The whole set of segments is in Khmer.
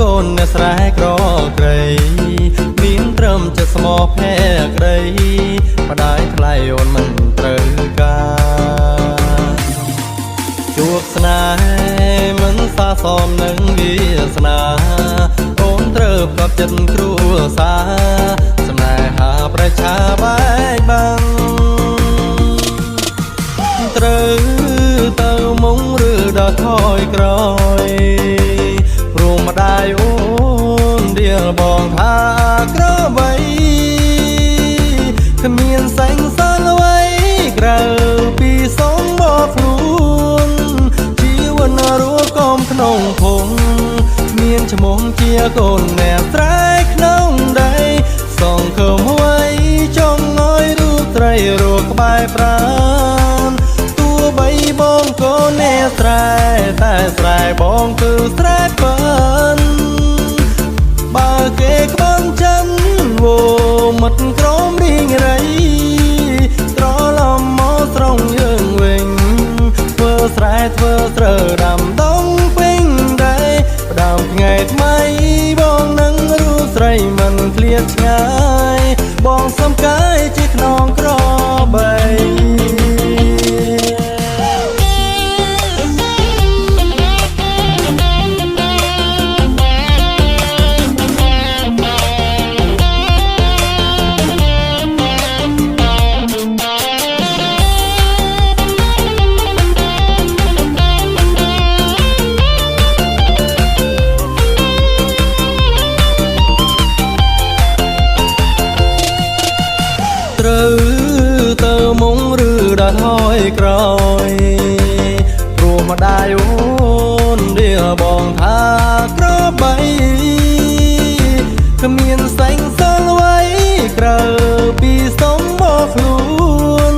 កូនអ្នកស្រែក្រក្រៃមានត្រឹមចិត្តស្មោះភក្តីម្ដាយថ្លៃអូនមិនត្រូវការជួបស្នេហ៍មិនសាសមនឹងវាសនាអូនត្រូវប្រកចិត្តគ្រួសារស្នេហាប្រជាបែកបាំងត្រូវទៅមុងឬដល់ថយក្រោយព្រមម្ដាយអូនដៀលបងថាក្របីគ្មានសែងសល់អ្វីក្រៅពីសូមបកខ្លួនជីវិតរស់កំក្នុងភូមិមានឈ្មោះជាកូនអ្នកស្រែក្នុងដីសងឃើមអ្វីចង់ឲ្យរូបត្រីរស់ក្បែរប្រាណបីបងកូនអ្នកស្រែតែស្រែបងគឺស្រែប៉ិនបើគេក្បន់ចិនវោមិត្តក្រមរីងរៃត្រឡប់មកស្រង់យើងវិញធ្វើស្រែធ្វើស្រូវដាំដុំពេញដីផ្ដើមថ្ងៃថ្មីបងនឹងរូបស្រីមិនឃ្លាតឆ្ងាយបងសំកាយជាខ្នងក្របីត្រូវទៅមុងឬដល់ថយក្រោយព្រោះម្ដាយអូនដៀលបងថាក្របីគ្មានសែងសល់អ្វីក្រៅពីសូមមកខ្លួន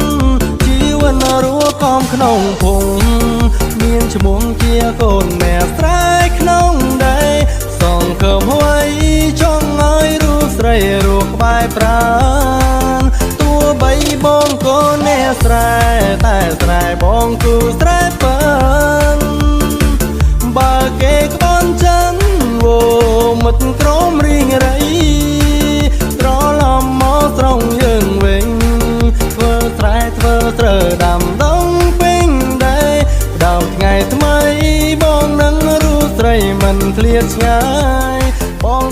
ជីវិតរស់កំក្នុងភូមិមានឈ្មោះជាកូនអ្នកស្រែក្នុងដីសងឃើមអ្វីចង់ឲ្យរូបស្រីរស់ក្បែរប្រាណបីបងកូនអ្នកស្រែតែស្រែបងគឺស្រែប៉ិនបើគេក្បន់ចិនវោមិត្តក្រមរីងរៃត្រឡប់មកស្រង់យើងវិញធ្វើស្រែធ្វើស្រូវដាំដុំពេញដីផ្ដើមថ្ងៃថ្មីបងនឹងរូបស្រីមិនឃ្លាតឆ្ងាយបង